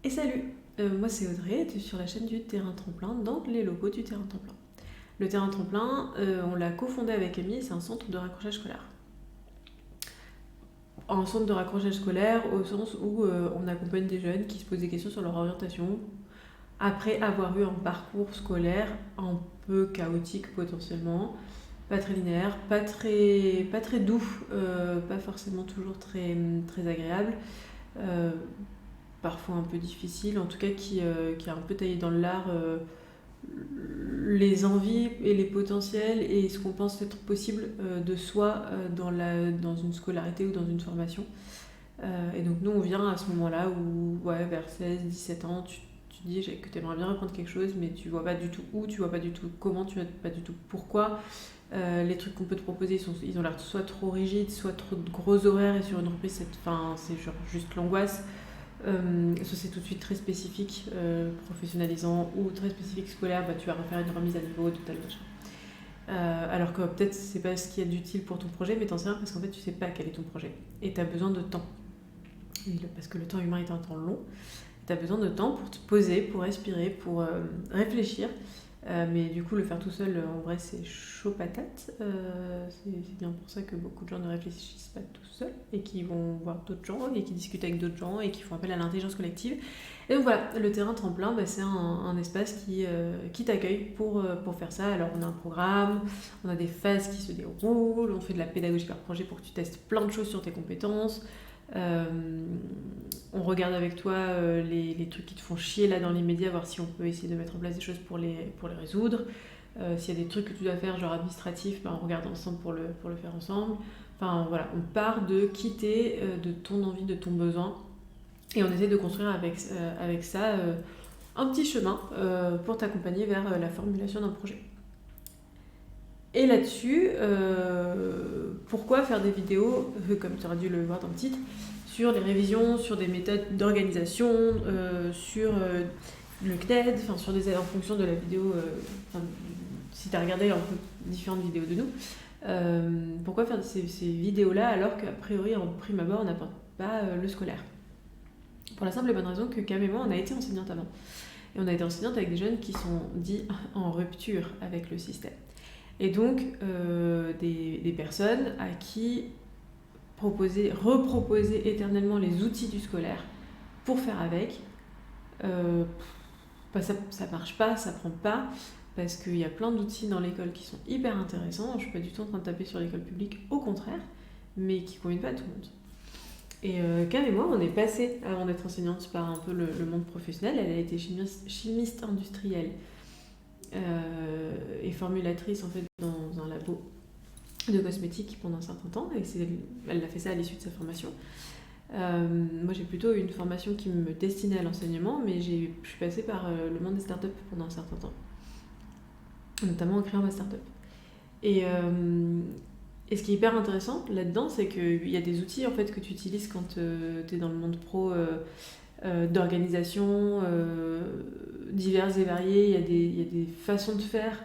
Et salut, moi c'est Audrey, et tu es sur la chaîne du Terrain Tremplin, dans les locaux du Terrain Tremplin. Le Terrain Tremplin, on l'a cofondé avec Amy, c'est un centre de raccrochage scolaire. Un centre de raccrochage scolaire au sens où on accompagne des jeunes qui se posent des questions sur leur orientation après avoir eu un parcours scolaire un peu chaotique potentiellement, pas très linéaire, pas très doux, pas forcément toujours très agréable. Euh, Parfois un peu difficile, en tout cas qui a un peu taillé dans le lard les envies et les potentiels et ce qu'on pense être possible de soi dans une scolarité ou dans une formation. Et donc nous on vient à ce moment-là où vers 16-17 ans tu dis que tu aimerais bien reprendre quelque chose mais tu vois pas du tout où, tu vois pas du tout comment, tu vois pas du tout pourquoi. Les trucs qu'on peut te proposer ils ont l'air soit trop rigides, soit trop de gros horaires et sur une reprise c'est genre juste l'angoisse. Soit c'est tout de suite très spécifique, professionnalisant, ou très spécifique scolaire, tu vas refaire une remise à niveau de tel machin. Alors que peut-être c'est pas ce qu'il y a d'utile pour ton projet, mais t'en sais rien parce qu'en fait tu sais pas quel est ton projet. Et t'as besoin de temps. Parce que le temps humain est un temps long. T'as besoin de temps pour te poser, pour respirer, pour réfléchir. Mais du coup, le faire tout seul, en vrai, c'est chaud patate. C'est bien pour ça que beaucoup de gens ne réfléchissent pas tout seuls et qui vont voir d'autres gens et qui discutent avec d'autres gens et qui font appel à l'intelligence collective. Et donc voilà, le terrain tremplin, c'est un espace qui t'accueille pour faire ça. Alors on a un programme, on a des phases qui se déroulent, on fait de la pédagogie par projet pour que tu testes plein de choses sur tes compétences. Euh, on regarde avec toi les trucs qui te font chier là dans l'immédiat, voir si on peut essayer de mettre en place des choses pour les résoudre. S'il y a des trucs que tu dois faire, genre administratifs, on regarde ensemble pour le faire ensemble. Enfin voilà, on part de quitter de ton envie, de ton besoin, et on essaie de construire avec ça un petit chemin pour t'accompagner vers la formulation d'un projet. Et là-dessus, pourquoi faire des vidéos, comme tu auras dû le voir dans le titre, sur les révisions, sur des méthodes d'organisation, sur le CNED, en fonction de la vidéo, si tu as regardé un peu différentes vidéos de nous, pourquoi faire ces vidéos-là alors qu'a priori, en prime abord, on n'apporte pas le scolaire? Pour la simple et bonne raison que Cam et moi, on a été enseignante avant. Et on a été enseignante avec des jeunes qui sont dits en rupture avec le système. Et donc, des personnes à qui reproposer éternellement les outils du scolaire pour faire avec, ça marche pas, ça prend pas, parce qu'il y a plein d'outils dans l'école qui sont hyper intéressants. Je suis pas du tout en train de taper sur l'école publique, au contraire, mais qui conviennent pas à tout le monde. Et Cam et moi, on est passé, avant d'être enseignante, par un peu le monde professionnel. Elle a été chimiste industrielle et formulatrice en fait dans un labo de cosmétiques pendant un certain temps, et elle a fait ça à l'issue de sa formation. Moi j'ai plutôt une formation qui me destinait à l'enseignement, mais je suis passée par le monde des startups pendant un certain temps, notamment en créant ma startup. Et ce qui est hyper intéressant là-dedans, c'est qu'il y a des outils en fait, que tu utilises quand tu es dans le monde pro d'organisation diverses et variées. Il y a des façons de faire,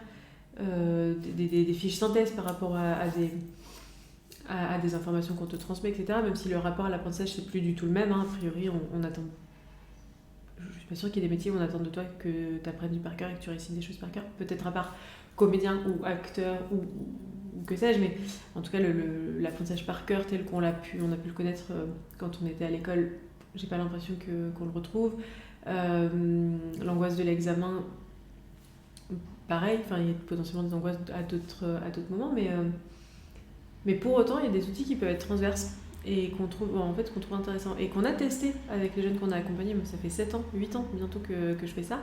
des fiches synthèses par rapport à des informations qu'on te transmet, etc. Même si le rapport à l'apprentissage, c'est plus du tout le même. A priori, on attend. Je suis pas sûre qu'il y ait des métiers où on attend de toi que tu apprennes du par cœur et que tu récites des choses par cœur. Peut-être à part comédien ou acteur ou que sais-je, mais en tout cas l'apprentissage par cœur tel on a pu le connaître quand on était à l'école, j'ai pas l'impression qu'on le retrouve. L'angoisse de l'examen, pareil, il y a potentiellement des angoisses à d'autres moments, mais pour autant il y a des outils qui peuvent être transverses et qu'on trouve intéressants et qu'on a testé avec les jeunes qu'on a accompagnés. Ça fait 7 ans, 8 ans bientôt que je fais ça.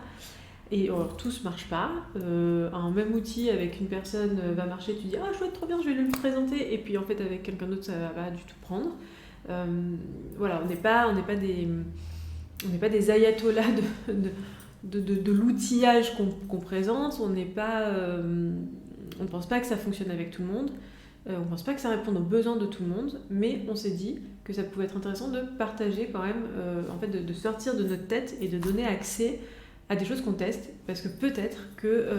Et alors, tous marche pas. Un même outil avec une personne va marcher, tu dis ah chouette, trop bien, je vais lui présenter, et puis en fait avec quelqu'un d'autre ça va pas du tout prendre. Voilà, on n'est pas des ayatollahs de l'outillage qu'on présente. On pense pas que ça fonctionne avec tout le monde. On pense pas que ça réponde aux besoins de tout le monde, mais on s'est dit que ça pouvait être intéressant de partager quand même, en fait de sortir de notre tête et de donner accès à des choses qu'on teste, parce que peut-être que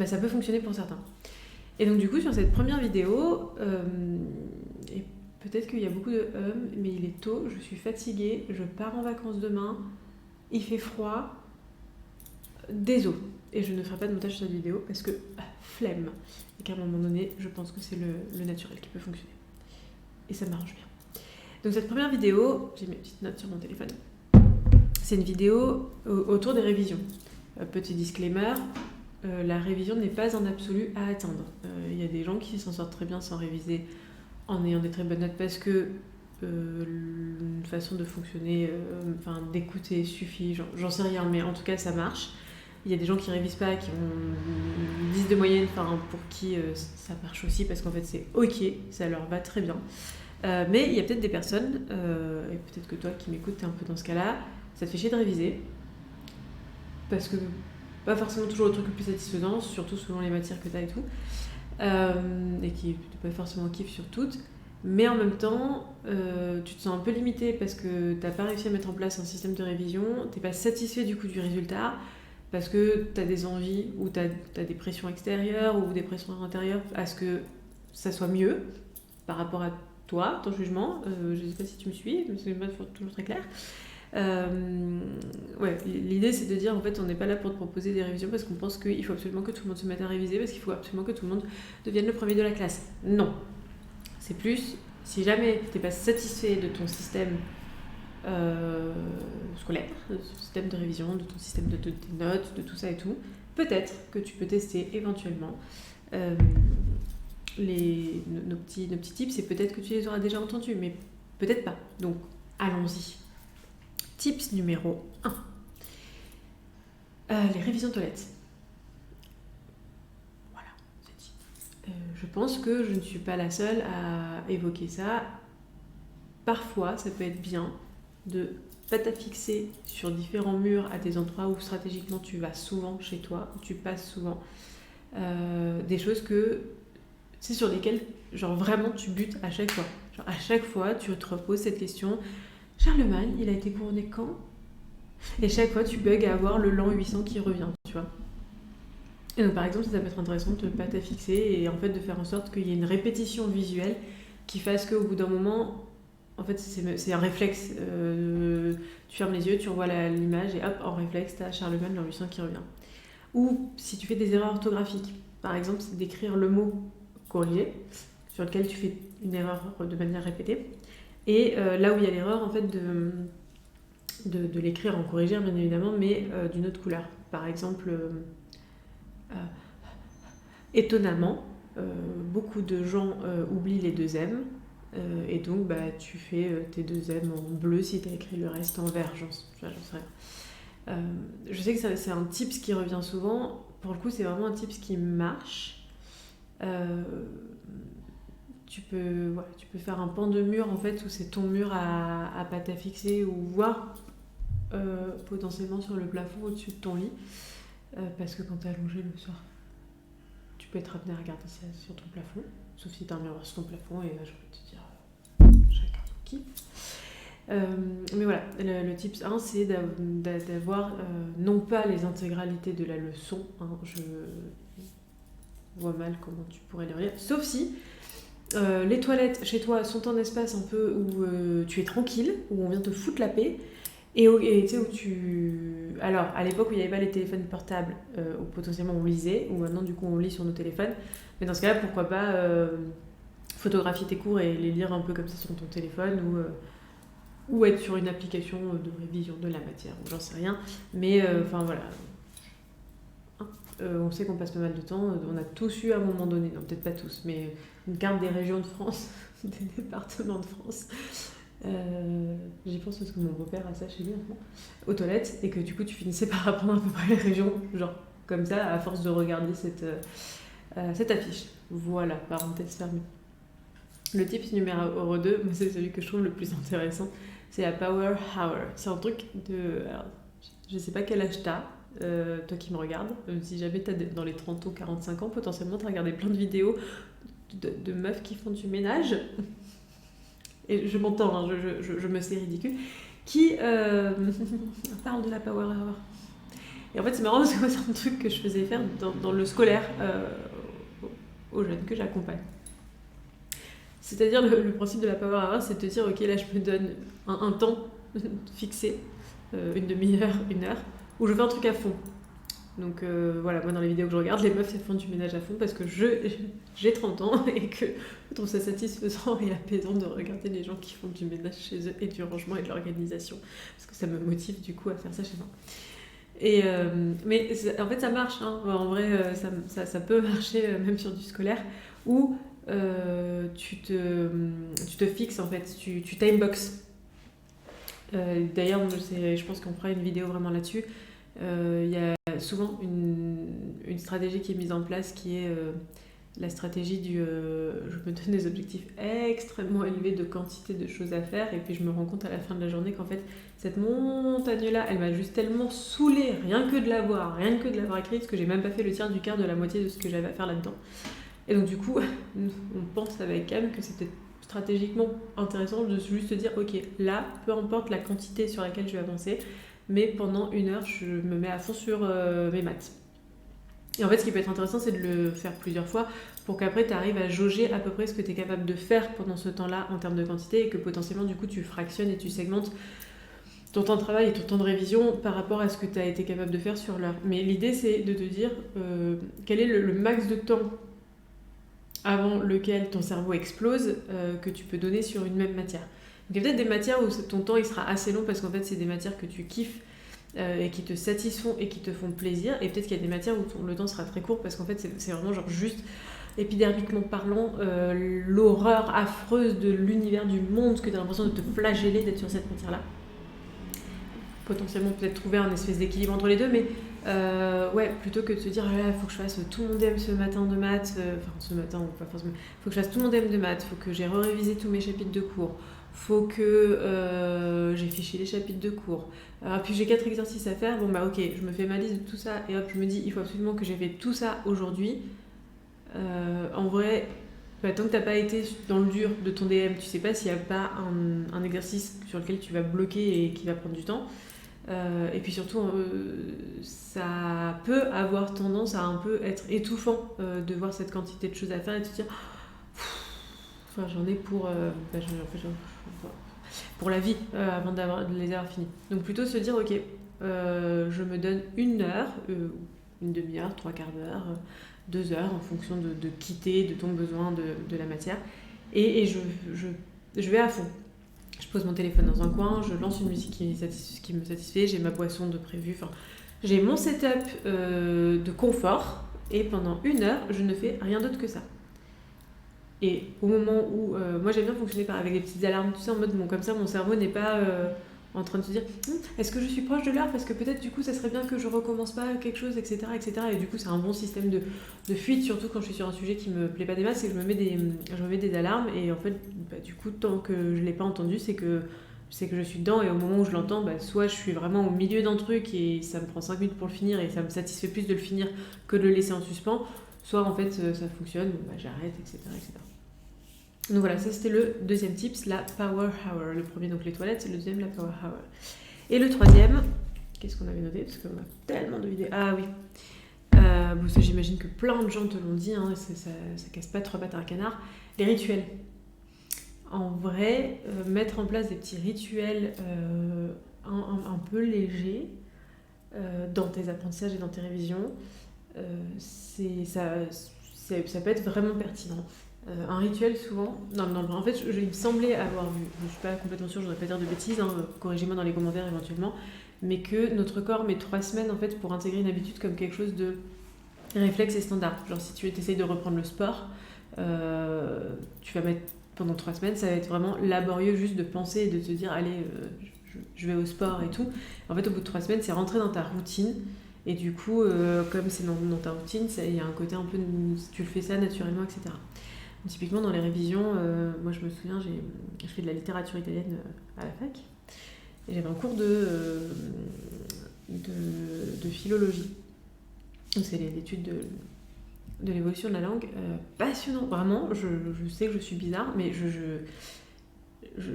ça peut fonctionner pour certains. Et donc du coup sur cette première vidéo, et peut-être qu'il y a beaucoup de mais il est tôt, je suis fatiguée, je pars en vacances demain, il fait froid, désolé. Et je ne ferai pas de montage sur cette vidéo parce que flemme. Et qu'à un moment donné, je pense que c'est le naturel qui peut fonctionner. Et ça m'arrange bien. Donc cette première vidéo, j'ai mes petites notes sur mon téléphone. C'est une vidéo autour des révisions. Petit disclaimer, la révision n'est pas un absolu à atteindre. Il y a des gens qui s'en sortent très bien sans réviser en ayant des très bonnes notes parce que une façon de fonctionner, d'écouter suffit, j'en sais rien, mais en tout cas ça marche. Il y a des gens qui révisent pas, qui ont 10 de moyenne, pour qui ça marche aussi parce qu'en fait c'est ok, ça leur va très bien. Mais il y a peut-être des personnes, et peut-être que toi qui m'écoutes, t'es un peu dans ce cas-là, ça te fait chier de réviser parce que pas forcément toujours le truc le plus satisfaisant, surtout selon les matières que t'as et tout, et qui t'es pas forcément kiff sur toutes. Mais en même temps, tu te sens un peu limité parce que t'as pas réussi à mettre en place un système de révision, t'es pas satisfait du coup du résultat, parce que t'as des envies ou t'as des pressions extérieures ou des pressions intérieures à ce que ça soit mieux par rapport à toi, ton jugement. Je sais pas si tu me suis, mais c'est pas toujours très clair. L'idée c'est de dire en fait on n'est pas là pour te proposer des révisions parce qu'on pense qu'il faut absolument que tout le monde se mette à réviser, parce qu'il faut absolument que tout le monde devienne le premier de la classe. Non. C'est plus, si jamais tu n'es pas satisfait de ton système scolaire, de ton système de révision, de ton système de tes notes, de tout ça et tout, peut-être que tu peux tester éventuellement nos petits tips, et peut-être que tu les auras déjà entendus, mais peut-être pas. Donc, allons-y. Tips numéro 1. Les révisions toilettes. Je pense que je ne suis pas la seule à évoquer ça. Parfois, ça peut être bien de pas t'affixer sur différents murs à des endroits où stratégiquement tu vas souvent chez toi, où tu passes souvent. Des choses sur lesquelles vraiment tu butes à chaque fois. À chaque fois, tu te reposes cette question. Charlemagne, il a été couronné quand ? Et chaque fois, tu bugs à avoir le l'an 800 qui revient, tu vois. Et donc, par exemple, ça peut être intéressant de ne pas t'affixer et en fait de faire en sorte qu'il y ait une répétition visuelle qui fasse qu'au bout d'un moment, en fait, c'est un réflexe. Tu fermes les yeux, tu revois l'image et hop, en réflexe, tu as Charlemagne, l'an 800 qui revient. Ou si tu fais des erreurs orthographiques, par exemple, c'est d'écrire le mot corrigé sur lequel tu fais une erreur de manière répétée. Et là où il y a l'erreur, en fait, de l'écrire en corrigé, bien évidemment, mais d'une autre couleur. Par exemple, étonnamment, beaucoup de gens oublient les deux M, et donc tu fais tes deux M en bleu si tu as écrit le reste en vert, j'en sais rien. Je sais que c'est un tips qui revient souvent. Pour le coup, c'est vraiment un tips qui marche. Tu peux faire un pan de mur en fait où c'est ton mur à pas t'affixer ou voir potentiellement sur le plafond au-dessus de ton lit, parce que quand t'es allongé le soir, tu peux être amené à regarder ça sur ton plafond, sauf si t'as un miroir sur ton plafond, et là je peux te dire chacun son kiff. Mais voilà, le tips 1 c'est d'avoir non pas les intégralités de la leçon, je vois mal comment tu pourrais les relire, sauf si les toilettes chez toi sont un espace un peu où tu es tranquille, où on vient te foutre la paix, et tu sais où tu... Alors, à l'époque où il n'y avait pas les téléphones portables, où potentiellement on lisait, ou maintenant du coup on lit sur nos téléphones, mais dans ce cas-là, pourquoi pas photographier tes cours et les lire un peu comme ça sur ton téléphone, ou être sur une application de révision de la matière, ou j'en sais rien, mais voilà. On sait qu'on passe pas mal de temps, on a tous eu à un moment donné, non peut-être pas tous, mais une carte des régions de France, des départements de France. J'y pense parce que mon beau-père a ça chez lui aux toilettes, et que du coup tu finissais par apprendre à peu près les régions, genre comme ça, à force de regarder cette affiche. Voilà, parenthèse fermée. Le tips numéro 2, c'est celui que je trouve le plus intéressant, c'est la Power Hour. C'est un truc de... Alors, je sais pas quel âge t'as, toi qui me regardes, si jamais t'as dans les 30 ou 45 ans, potentiellement t'as regardé plein de vidéos de meufs qui font du ménage, et je m'entends, je me sais ridicule, qui parle de la Power Hour. Et en fait c'est marrant parce que moi c'est un truc que je faisais faire dans le scolaire aux jeunes que j'accompagne. C'est-à-dire le principe de la power hour, c'est de te dire ok là je me donne un temps fixé, une demi-heure, une heure, où je fais un truc à fond. Donc voilà, moi dans les vidéos que je regarde, les meufs elles font du ménage à fond parce que j'ai 30 ans et que je trouve ça satisfaisant et apaisant de regarder les gens qui font du ménage chez eux et du rangement et de l'organisation. Parce que ça me motive du coup à faire ça chez moi. Et, mais en fait ça marche, hein. En vrai ça peut marcher même sur du scolaire où tu te fixes en fait, tu timebox. D'ailleurs, je pense qu'on fera une vidéo vraiment là-dessus. Il y a souvent une stratégie qui est mise en place qui est la stratégie du je me donne des objectifs extrêmement élevés de quantité de choses à faire et puis je me rends compte à la fin de la journée qu'en fait cette montagne-là, elle m'a juste tellement saoulée, rien que de l'avoir écrite, que j'ai même pas fait le tiers du quart de la moitié de ce que j'avais à faire là-dedans. Et donc du coup, on pense avec Cam que c'était stratégiquement intéressant de juste se dire ok, là, peu importe la quantité sur laquelle je vais avancer, mais pendant une heure, je me mets à fond sur mes maths. Et en fait, ce qui peut être intéressant, c'est de le faire plusieurs fois pour qu'après, tu arrives à jauger à peu près ce que tu es capable de faire pendant ce temps-là en termes de quantité et que potentiellement, du coup, tu fractionnes et tu segmentes ton temps de travail et ton temps de révision par rapport à ce que tu as été capable de faire sur l'heure. Mais l'idée, c'est de te dire quel est le max de temps avant lequel ton cerveau explose que tu peux donner sur une même matière. Donc il y a peut-être des matières où ton temps il sera assez long parce qu'en fait c'est des matières que tu kiffes et qui te satisfont et qui te font plaisir, et peut-être qu'il y a des matières où le temps sera très court parce qu'en fait c'est vraiment genre juste épidermiquement parlant l'horreur affreuse de l'univers du monde, que tu as l'impression de te flageller d'être sur cette matière-là. Potentiellement peut-être trouver un espèce d'équilibre entre les deux, mais ouais, plutôt que de se dire ah là, il faut que je fasse tout mon DM ce matin de maths, enfin ce matin ou pas forcément, il faut que je fasse tout mon DM de maths, il faut que j'ai révisé tous mes chapitres de cours, faut que j'ai fiché les chapitres de cours, puis j'ai 4 exercices à faire, bon bah ok, je me fais ma liste de tout ça et hop, je me dis il faut absolument que j'ai fait tout ça aujourd'hui. En vrai, bah, tant que t'as pas été dans le dur de ton DM, tu sais pas s'il y a pas un exercice sur lequel tu vas bloquer et qui va prendre du temps. Et puis surtout, ça peut avoir tendance à un peu être étouffant de voir cette quantité de choses à faire et de se dire enfin, j'en ai pour, pour la vie avant de les avoir finis. Donc plutôt se dire ok, je me donne une heure, une demi-heure, 3/4 d'heure, 2 heures en fonction de quitter, de ton besoin de la matière. Et je vais à fond. Je pose mon téléphone dans un coin, je lance une musique qui me satisfait, j'ai ma boisson de prévu, enfin, j'ai mon setup de confort et pendant une heure, je ne fais rien d'autre que ça. Et au moment où, moi j'aime bien fonctionner avec des petites alarmes, tout ça en mode bon, comme ça mon cerveau n'est pas en train de se dire est-ce que je suis proche de l'heure parce que peut-être du coup ça serait bien que je recommence pas quelque chose, etc. Et du coup c'est un bon système de fuite, surtout quand je suis sur un sujet qui me plaît pas des masses, c'est que je me mets des alarmes et en fait bah, du coup tant que je l'ai pas entendu c'est que je suis dedans, et au moment où je l'entends bah, soit je suis vraiment au milieu d'un truc et ça me prend 5 minutes pour le finir et ça me satisfait plus de le finir que de le laisser en suspens, soit en fait ça fonctionne, bon, bah, j'arrête, etc. Donc voilà, ça c'était le deuxième tips, la power hour. Le premier, donc les toilettes, c'est le deuxième, la power hour. Et le troisième, qu'est-ce qu'on avait noté parce qu'on a tellement de vidéos. Ah oui, bon, ça j'imagine que plein de gens te l'ont dit, hein, ça casse pas 3 pattes à un canard. Les rituels. En vrai, mettre en place des petits rituels un peu légers dans tes apprentissages et dans tes révisions, ça peut être vraiment pertinent. Un rituel souvent, en fait il me semblait avoir vu, je ne suis pas complètement sûre, je ne voudrais pas dire de bêtises, hein, corrigez-moi dans les commentaires éventuellement, mais que notre corps met 3 semaines en fait pour intégrer une habitude comme quelque chose de réflexe et standard. Genre si tu essayes de reprendre le sport, tu vas mettre pendant 3 semaines, ça va être vraiment laborieux juste de penser et de te dire allez je vais au sport et tout. En fait au bout de 3 semaines c'est rentré dans ta routine. Et du coup, comme c'est dans ta routine, il y a un côté un peu, tu le fais ça naturellement, etc. Typiquement dans les révisions, moi je me souviens, je fais de la littérature italienne à la fac, et j'avais un cours de philologie. Donc c'est l'étude de l'évolution de la langue, passionnant, vraiment, je sais que je suis bizarre, mais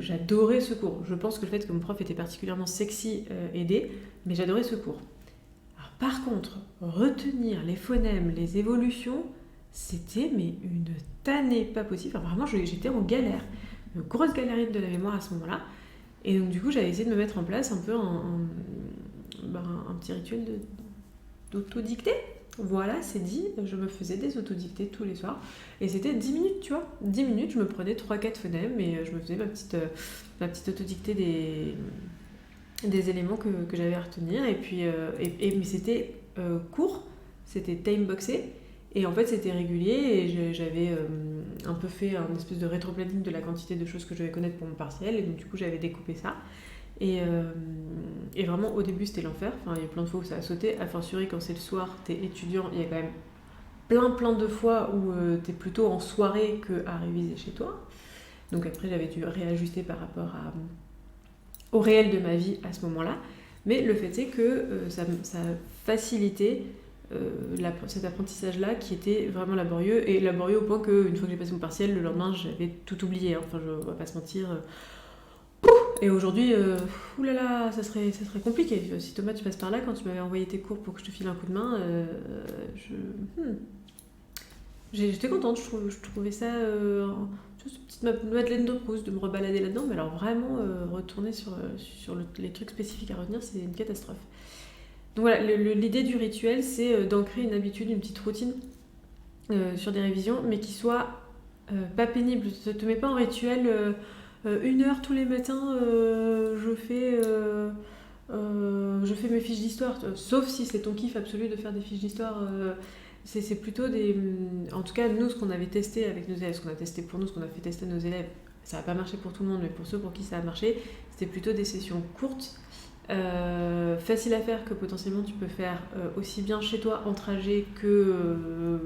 j'adorais ce cours. Je pense que le fait que mon prof était particulièrement sexy aidait, mais j'adorais ce cours. Alors, par contre, retenir les phonèmes, les évolutions, c'était mais une tannée pas possible. Enfin, vraiment, j'étais en galère, une grosse galérienne de la mémoire à ce moment-là. Et donc du coup, j'avais essayé de me mettre en place un peu un petit rituel d'autodictée. Voilà, c'est dit, je me faisais des autodictées tous les soirs. Et c'était 10 minutes, tu vois. 10 minutes, je me prenais 3-4 phonèmes et je me faisais ma petite autodictée des éléments que j'avais à retenir. Et puis, mais c'était court, c'était time-boxé. Et en fait, c'était régulier et j'avais un peu fait un espèce de rétro-planning de la quantité de choses que je devais connaître pour mon partiel. Et donc, du coup, j'avais découpé ça. Et vraiment, au début, c'était l'enfer. Enfin, il y a plein de fois où ça a sauté. A fortiori, quand c'est le soir, t'es étudiant, il y a quand même plein de fois où t'es plutôt en soirée qu'à réviser chez toi. Donc après, j'avais dû réajuster par rapport au réel de ma vie à ce moment-là. Mais le fait est que ça a facilité cet apprentissage-là qui était vraiment laborieux. Et laborieux au point qu'une fois que j'ai passé mon partiel, le lendemain, j'avais tout oublié. Enfin, on va pas se mentir. Et aujourd'hui, oulala, ça serait compliqué. Si Thomas, tu passes par là, quand tu m'avais envoyé tes cours pour que je te file un coup de main, j'étais contente. Je trouvais ça une petite Madeleine de Proust de me rebalader là-dedans. Mais alors vraiment, retourner sur les trucs spécifiques à retenir, c'est une catastrophe. Donc voilà, l'idée du rituel, c'est d'ancrer une habitude, une petite routine sur des révisions, mais qui soit pas pénible. Ne te mets pas en rituel... 1 heure tous les matins, je fais mes fiches d'histoire. Sauf si c'est ton kiff absolu de faire des fiches d'histoire. C'est plutôt des... En tout cas, nous, ce qu'on avait testé avec nos élèves, ce qu'on a testé pour nous, ce qu'on a fait tester à nos élèves, ça n'a pas marché pour tout le monde, mais pour ceux pour qui ça a marché, c'était plutôt des sessions courtes, faciles à faire, que potentiellement tu peux faire aussi bien chez toi en trajet que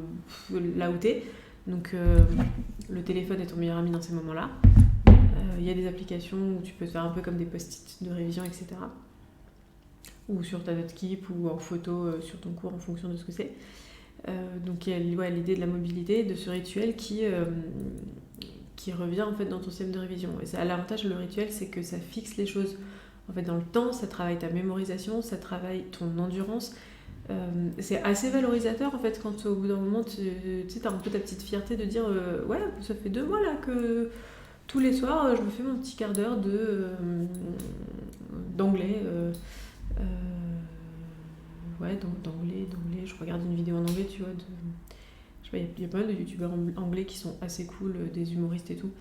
là où t'es. Donc le téléphone est ton meilleur ami dans ces moments-là. Il y a des applications où tu peux te faire un peu comme des post-it de révision, etc. Ou sur ta note keep ou en photo sur ton cours en fonction de ce que c'est. Donc il y a l'idée de la mobilité, de ce rituel qui revient en fait dans ton système de révision. Et ça, l'avantage le rituel, c'est que ça fixe les choses en fait dans le temps, ça travaille ta mémorisation, ça travaille ton endurance. C'est assez valorisateur en fait quand au bout d'un moment tu sais, t'as un peu ta petite fierté de dire ouais, ça fait 2 mois là que tous les soirs, je me fais mon petit quart d'heure d'anglais. D'anglais. Je regarde une vidéo en anglais, tu vois. Je sais pas, il y a pas mal de youtubeurs anglais qui sont assez cool, des humoristes et tout.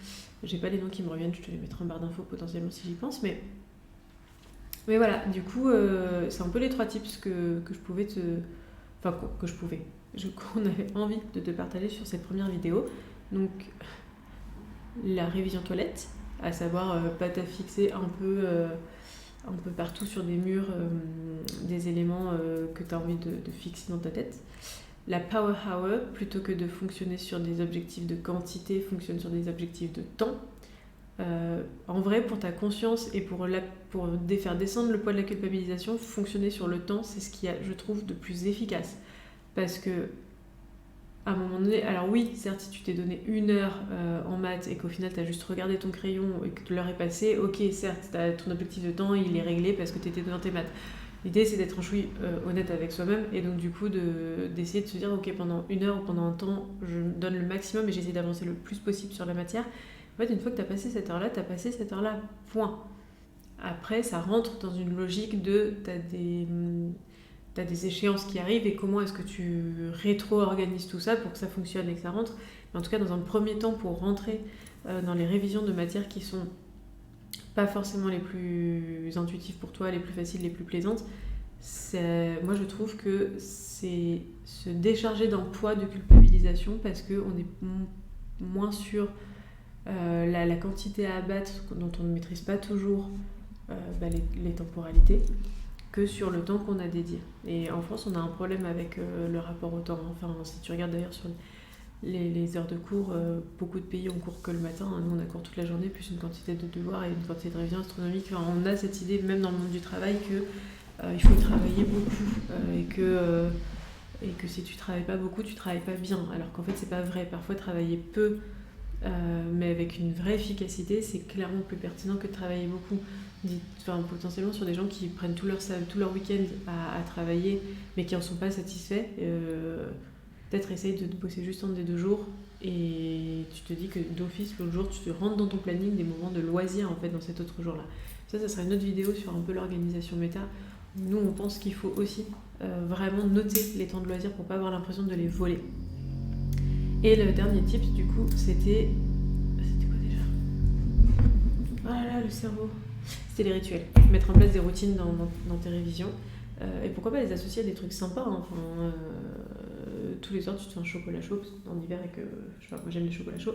J'ai pas les noms qui me reviennent, je te les mettrai en barre d'infos potentiellement si j'y pense. Mais voilà, du coup, c'est un peu les 3 tips que je pouvais te... Enfin, que je pouvais. Qu'on avait envie de te partager sur cette première vidéo. Donc... la révision toilette, à savoir pas t'affixer un peu partout sur des murs des éléments que tu as envie de fixer dans ta tête. La power hour, plutôt que de fonctionner sur des objectifs de quantité, fonctionne sur des objectifs de temps. En vrai, pour ta conscience et pour faire descendre le poids de la culpabilisation, fonctionner sur le temps, c'est ce qui je trouve, de plus efficace. Parce que à un moment donné, alors oui, certes, si tu t'es donné 1 heure en maths et qu'au final tu as juste regardé ton crayon et que l'heure est passée, ok, certes, ton objectif de temps il est réglé parce que tu étais dans tes maths. L'idée c'est d'être honnête avec soi-même et donc du coup d'essayer de se dire ok, pendant 1 heure ou pendant un temps, je donne le maximum et j'essaie d'avancer le plus possible sur la matière. En fait, une fois que tu as passé cette heure-là, tu as passé cette heure-là, point. Après, ça rentre dans une logique de t'as des échéances qui arrivent et comment est-ce que tu rétro-organises tout ça pour que ça fonctionne et que ça rentre. Mais en tout cas, dans un premier temps, pour rentrer dans les révisions de matières qui sont pas forcément les plus intuitives pour toi, les plus faciles, les plus plaisantes, moi je trouve que c'est se décharger d'un poids de culpabilisation parce qu'on est moins sur la quantité à abattre dont on ne maîtrise pas toujours les temporalités que sur le temps qu'on a dédié. Et en France, on a un problème avec le rapport au temps. Enfin, si tu regardes d'ailleurs sur les heures de cours, beaucoup de pays ont cours que le matin. Nous, on a cours toute la journée, plus une quantité de devoirs et une quantité de révision astronomique. Enfin, on a cette idée, même dans le monde du travail, qu'il faut travailler beaucoup et que si tu travailles pas beaucoup, tu travailles pas bien. Alors qu'en fait, c'est pas vrai. Parfois, travailler peu, mais avec une vraie efficacité, c'est clairement plus pertinent que de travailler beaucoup. Potentiellement sur des gens qui prennent tout leur week-end à travailler mais qui en sont pas satisfaits, peut-être essaye de bosser juste un des 2 jours et tu te dis que d'office l'autre jour tu te rentres dans ton planning des moments de loisirs en fait dans cet autre jour-là. Ça sera une autre vidéo sur un peu l'organisation méta. Nous on pense qu'il faut aussi vraiment noter les temps de loisirs pour pas avoir l'impression de les voler. Et le dernier tip du coup c'était quoi déjà? Oh là là, le cerveau. C'était les rituels. Mettre en place des routines dans tes révisions. Et pourquoi pas les associer à des trucs sympas, hein. Enfin, tous les soirs tu te fais un chocolat chaud, parce qu'en hiver et que, je sais pas, moi j'aime les chocolats chauds.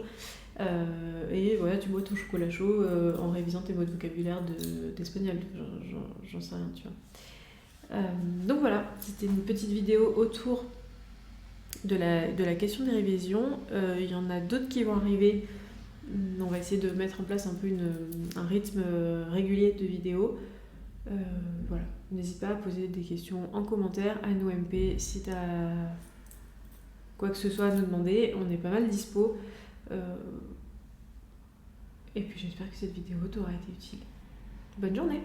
Et voilà, tu bois ton chocolat chaud en révisant tes mots de vocabulaire d'espagnol. J'en sais rien, tu vois. Donc voilà, c'était une petite vidéo autour de la question des révisions. Il y en a d'autres qui vont arriver. On va essayer de mettre en place un peu un rythme régulier de vidéos. Voilà. N'hésite pas à poser des questions en commentaire à nous MP si tu as quoi que ce soit à nous demander. On est pas mal dispo. Et puis j'espère que cette vidéo t'aura été utile. Bonne journée!